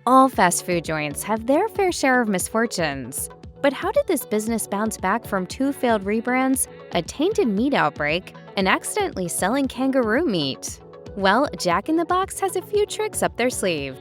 All fast food joints have their fair share of misfortunes. But how did this business bounce back from two failed rebrands, a tainted meat outbreak, and accidentally selling kangaroo meat? Well, Jack in the Box has a few tricks up their sleeve.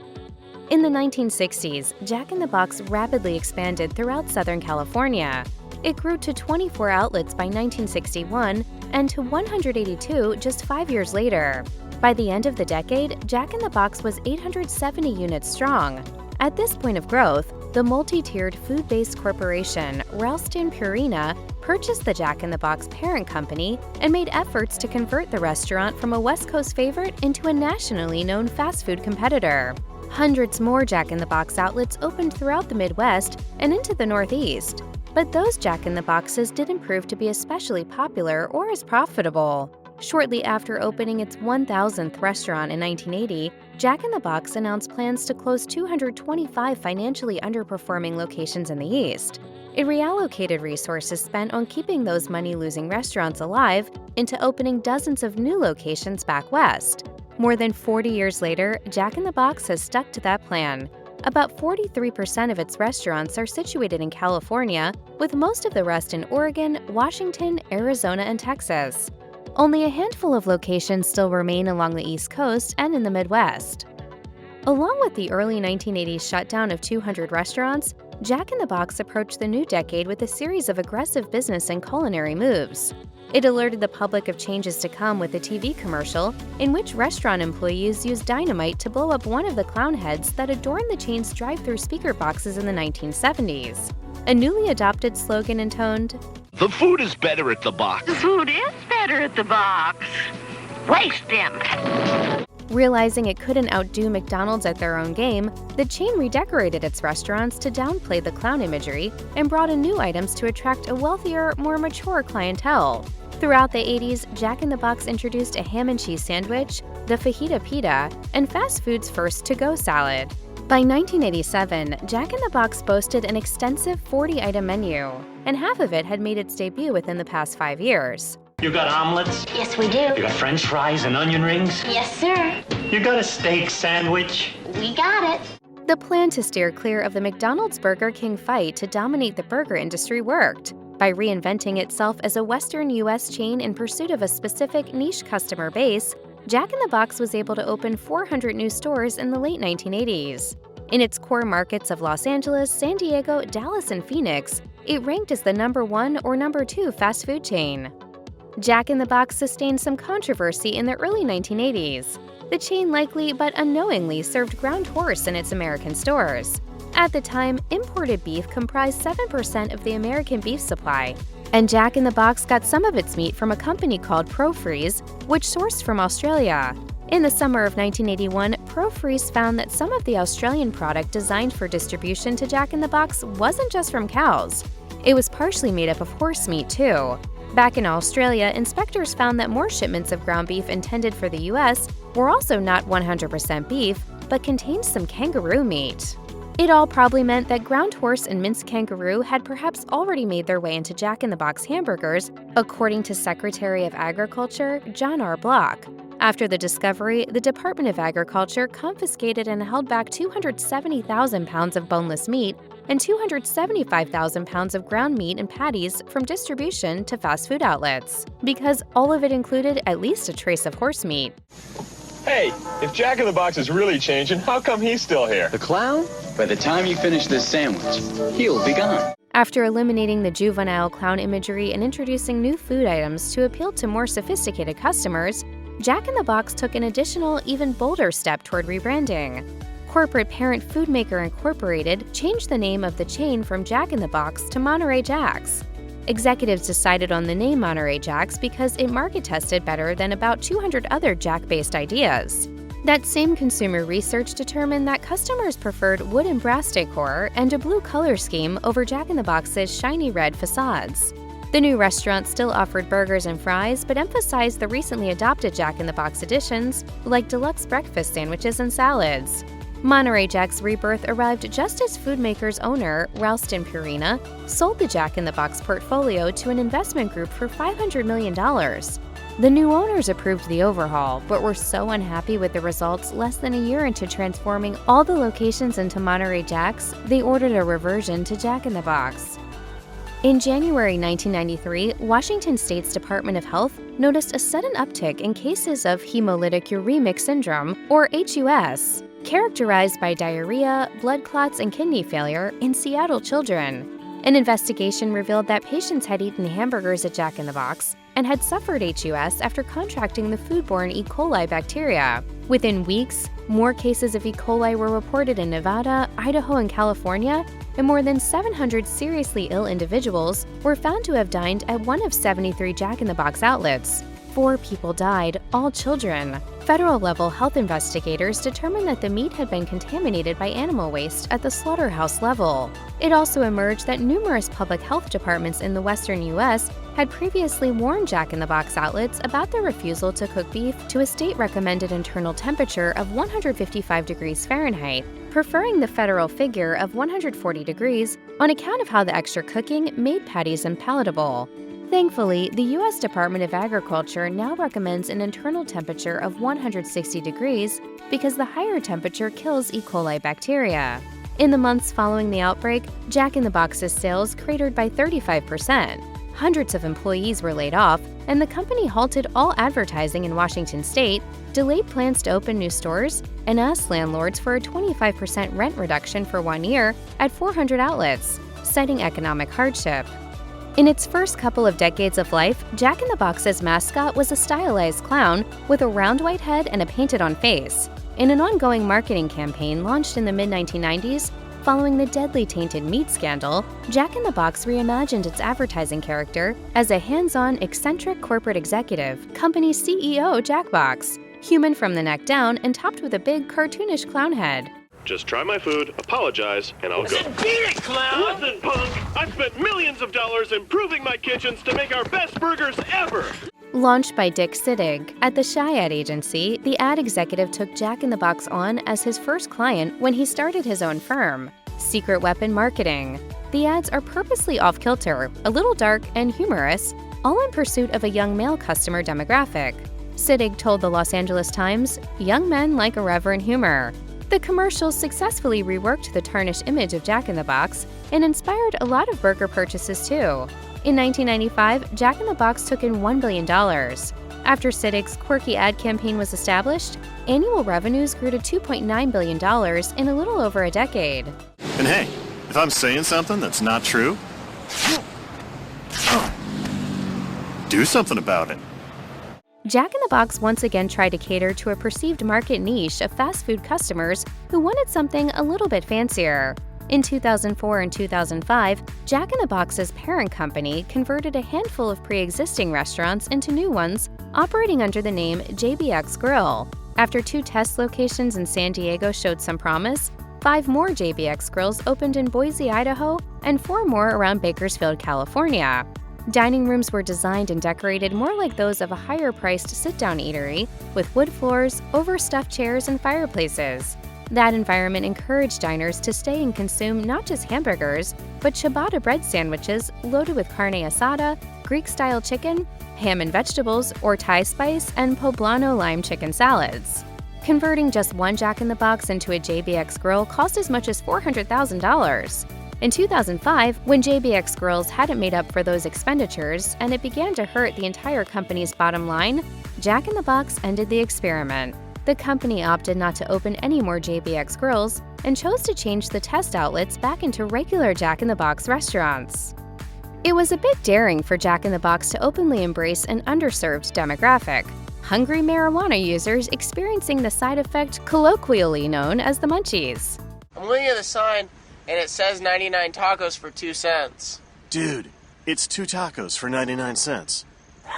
In the 1960s, Jack in the Box rapidly expanded throughout Southern California. It grew to 24 outlets by 1961 and to 182 just 5 years later. By the end of the decade, Jack in the Box was 870 units strong. At this point of growth, the multi-tiered food-based corporation Ralston Purina purchased the Jack in the Box parent company and made efforts to convert the restaurant from a West Coast favorite into a nationally known fast food competitor. Hundreds more Jack in the Box outlets opened throughout the Midwest and into the Northeast. But those Jack in the Boxes didn't prove to be especially popular or as profitable. Shortly after opening its 1,000th restaurant in 1980, Jack in the Box announced plans to close 225 financially underperforming locations in the East. It reallocated resources spent on keeping those money-losing restaurants alive into opening dozens of new locations back west. More than 40 years later, Jack in the Box has stuck to that plan. About 43% of its restaurants are situated in California, with most of the rest in Oregon, Washington, Arizona, and Texas. Only a handful of locations still remain along the East Coast and in the Midwest. Along with the early 1980s shutdown of 200 restaurants, Jack in the Box approached the new decade with a series of aggressive business and culinary moves. It alerted the public of changes to come with a TV commercial in which restaurant employees used dynamite to blow up one of the clown heads that adorned the chain's drive-thru speaker boxes in the 1970s. A newly adopted slogan intoned, "The food is better at the box." The food is better at the box. Waste them. Realizing it couldn't outdo McDonald's at their own game, the chain redecorated its restaurants to downplay the clown imagery and brought in new items to attract a wealthier, more mature clientele. Throughout the 80s, Jack in the Box introduced a ham and cheese sandwich, the fajita pita, and fast food's first to-go salad. By 1987, Jack in the Box boasted an extensive 40-item menu, and half of it had made its debut within the past 5 years. You got omelets? Yes, we do. You got french fries and onion rings? Yes, sir. You got a steak sandwich? We got it. The plan to steer clear of the McDonald's Burger King fight to dominate the burger industry worked. By reinventing itself as a Western U.S. chain in pursuit of a specific niche customer base, Jack in the Box was able to open 400 new stores in the late 1980s. In its core markets of Los Angeles, San Diego, Dallas, and Phoenix, it ranked as the #1 or #2 fast food chain. Jack in the Box sustained some controversy in the early 1980s. The chain likely but unknowingly served ground horse in its American stores. At the time, imported beef comprised 7% of the American beef supply, and Jack in the Box got some of its meat from a company called ProFreeze, which sourced from Australia. In the summer of 1981, ProFreeze found that some of the Australian product designed for distribution to Jack in the Box wasn't just from cows. It was partially made up of horse meat, too. Back in Australia, inspectors found that more shipments of ground beef intended for the U.S. were also not 100% beef, but contained some kangaroo meat. It all probably meant that ground horse and minced kangaroo had perhaps already made their way into Jack in the Box hamburgers, according to Secretary of Agriculture John R. Block. After the discovery, the Department of Agriculture confiscated and held back 270,000 pounds of boneless meat and 275,000 pounds of ground meat and patties from distribution to fast food outlets, because all of it included at least a trace of horse meat. Hey, if Jack in the Box is really changing, how come he's still here? The clown? By the time you finish this sandwich, he'll be gone. After eliminating the juvenile clown imagery and introducing new food items to appeal to more sophisticated customers, Jack in the Box took an additional, even bolder step toward rebranding. Corporate parent Foodmaker Incorporated changed the name of the chain from Jack in the Box to Monterey Jacks. Executives decided on the name Monterey Jacks because it market tested better than about 200 other Jack-based ideas. That same consumer research determined that customers preferred wood and brass decor and a blue color scheme over Jack in the Box's shiny red facades. The new restaurant still offered burgers and fries, but emphasized the recently adopted Jack in the Box additions, like deluxe breakfast sandwiches and salads. Monterey Jack's rebirth arrived just as Foodmaker's owner, Ralston Purina, sold the Jack in the Box portfolio to an investment group for $500 million. The new owners approved the overhaul, but were so unhappy with the results less than a year into transforming all the locations into Monterey Jacks, they ordered a reversion to Jack in the Box. In January 1993, Washington State's Department of Health noticed a sudden uptick in cases of hemolytic uremic syndrome, or HUS, characterized by diarrhea, blood clots, and kidney failure in Seattle children. An investigation revealed that patients had eaten hamburgers at Jack in the Box and had suffered HUS after contracting the foodborne E. coli bacteria. Within weeks, more cases of E. coli were reported in Nevada, Idaho, and California, and more than 700 seriously ill individuals were found to have dined at one of 73 Jack in the Box outlets. 4 people died, all children. Federal-level health investigators determined that the meat had been contaminated by animal waste at the slaughterhouse level. It also emerged that numerous public health departments in the western U.S. had previously warned Jack in the Box outlets about their refusal to cook beef to a state-recommended internal temperature of 155 degrees Fahrenheit, preferring the federal figure of 140 degrees on account of how the extra cooking made patties unpalatable. Thankfully, the U.S. Department of Agriculture now recommends an internal temperature of 160 degrees because the higher temperature kills E. coli bacteria. In the months following the outbreak, Jack in the Box's sales cratered by 35%. Hundreds of employees were laid off, and the company halted all advertising in Washington state, delayed plans to open new stores, and asked landlords for a 25% rent reduction for 1 year at 400 outlets, citing economic hardship. In its first couple of decades of life, Jack in the Box's mascot was a stylized clown with a round white head and a painted-on face. In an ongoing marketing campaign launched in the mid-1990s, following the deadly tainted meat scandal, Jack in the Box reimagined its advertising character as a hands-on, eccentric corporate executive, company CEO Jack Box, human from the neck down and topped with a big, cartoonish clown head. Just try my food, apologize, and I'll go. Beat it, clown! Listen, punk! I've spent millions of dollars improving my kitchens to make our best burgers ever! Launched by Dick Siddig, at the Chi Ad agency, the ad executive took Jack in the Box on as his first client when he started his own firm, Secret Weapon Marketing. The ads are purposely off-kilter, a little dark, and humorous, all in pursuit of a young male customer demographic. Siddig told the Los Angeles Times, "Young men like irreverent humor." The commercials successfully reworked the tarnished image of Jack in the Box and inspired a lot of burger purchases too. In 1995, Jack in the Box took in $1 billion. After Siddig's quirky ad campaign was established, annual revenues grew to $2.9 billion in a little over a decade. And hey, if I'm saying something that's not true, do something about it. Jack in the Box once again tried to cater to a perceived market niche of fast food customers who wanted something a little bit fancier. In 2004 and 2005, Jack in the Box's parent company converted a handful of pre-existing restaurants into new ones, operating under the name JBX Grill. After 2 test locations in San Diego showed some promise, 5 more JBX Grills opened in Boise, Idaho, and 4 more around Bakersfield, California. Dining rooms were designed and decorated more like those of a higher-priced sit-down eatery, with wood floors, overstuffed chairs, and fireplaces. That environment encouraged diners to stay and consume not just hamburgers, but ciabatta bread sandwiches loaded with carne asada, Greek-style chicken, ham and vegetables, or Thai spice, and poblano lime chicken salads. Converting just one Jack in the Box into a JBX Grill cost as much as $400,000. In 2005, when JBX Grills hadn't made up for those expenditures and it began to hurt the entire company's bottom line, Jack in the Box ended the experiment. The company opted not to open any more JBX Grills and chose to change the test outlets back into regular Jack in the Box restaurants. It was a bit daring for Jack in the Box to openly embrace an underserved demographic, hungry marijuana users experiencing the side effect colloquially known as the munchies. I'm looking at the sign, and it says 99 tacos for 2 cents. Dude, it's 2 tacos for 99 cents.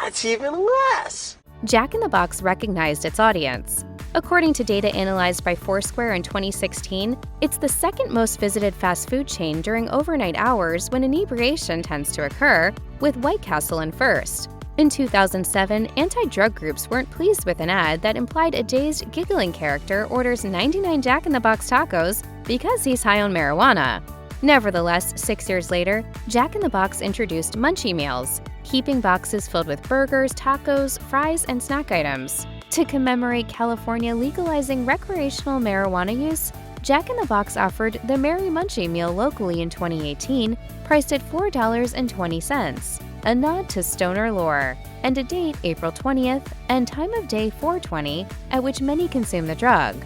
That's even less! Jack in the Box recognized its audience. According to data analyzed by Foursquare in 2016, it's the second most visited fast food chain during overnight hours when inebriation tends to occur, with White Castle in first. In 2007, anti-drug groups weren't pleased with an ad that implied a dazed, giggling character orders 99 Jack in the Box tacos because he's high on marijuana. Nevertheless, 6 years later, Jack in the Box introduced Munchie Meals, keeping boxes filled with burgers, tacos, fries, and snack items. To commemorate California legalizing recreational marijuana use, Jack in the Box offered the Merry Munchie meal locally in 2018, priced at $4.20, a nod to stoner lore, and a date April 20th and time of day 4/20 at which many consume the drug.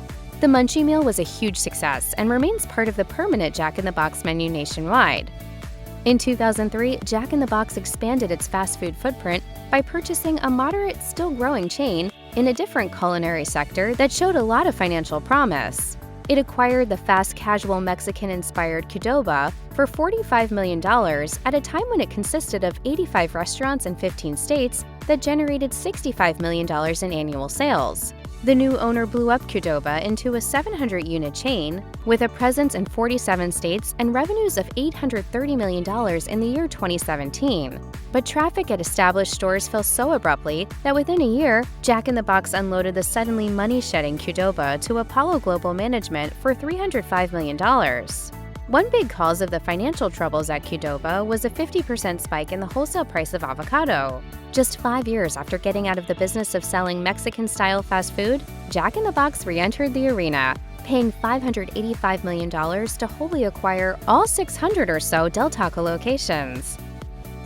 The Munchie meal was a huge success and remains part of the permanent Jack in the Box menu nationwide. In 2003, Jack in the Box expanded its fast food footprint by purchasing a moderate, still growing chain in a different culinary sector that showed a lot of financial promise. It acquired the fast casual Mexican-inspired Qdoba for $45 million at a time when it consisted of 85 restaurants in 15 states that generated $65 million in annual sales. The new owner blew up Qdoba into a 700-unit chain with a presence in 47 states and revenues of $830 million in the year 2017. But traffic at established stores fell so abruptly that within a year, Jack in the Box unloaded the suddenly money-shedding Qdoba to Apollo Global Management for $305 million. One big cause of the financial troubles at Qdoba was a 50% spike in the wholesale price of avocado. Just 5 years after getting out of the business of selling Mexican-style fast food, Jack in the Box re-entered the arena, paying $585 million to wholly acquire all 600 or so Del Taco locations.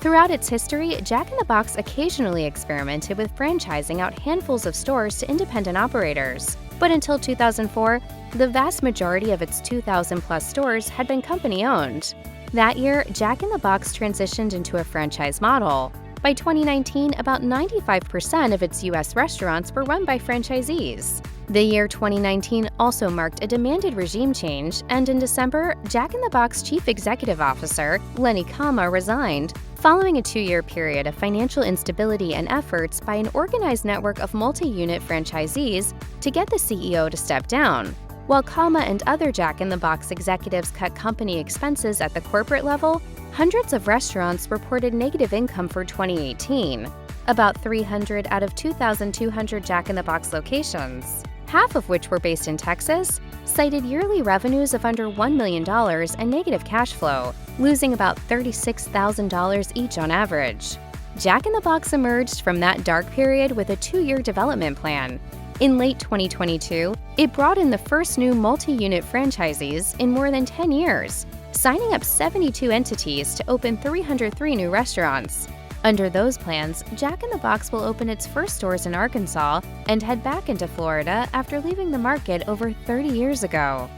Throughout its history, Jack in the Box occasionally experimented with franchising out handfuls of stores to independent operators. But until 2004, the vast majority of its 2,000-plus stores had been company-owned. That year, Jack in the Box transitioned into a franchise model. By 2019, about 95% of its U.S. restaurants were run by franchisees. The year 2019 also marked a demanded regime change, and in December, Jack in the Box Chief Executive Officer Lenny Kama resigned, following a 2-year period of financial instability and efforts by an organized network of multi-unit franchisees to get the CEO to step down. While Kama and other Jack in the Box executives cut company expenses at the corporate level, hundreds of restaurants reported negative income for 2018. About 300 out of 2,200 Jack in the Box locations, half of which were based in Texas, cited yearly revenues of under $1 million and negative cash flow, losing about $36,000 each on average. Jack in the Box emerged from that dark period with a 2-year development plan. In late 2022, it brought in the first new multi-unit franchisees in more than 10 years, signing up 72 entities to open 303 new restaurants. Under those plans, Jack in the Box will open its first stores in Arkansas and head back into Florida after leaving the market over 30 years ago.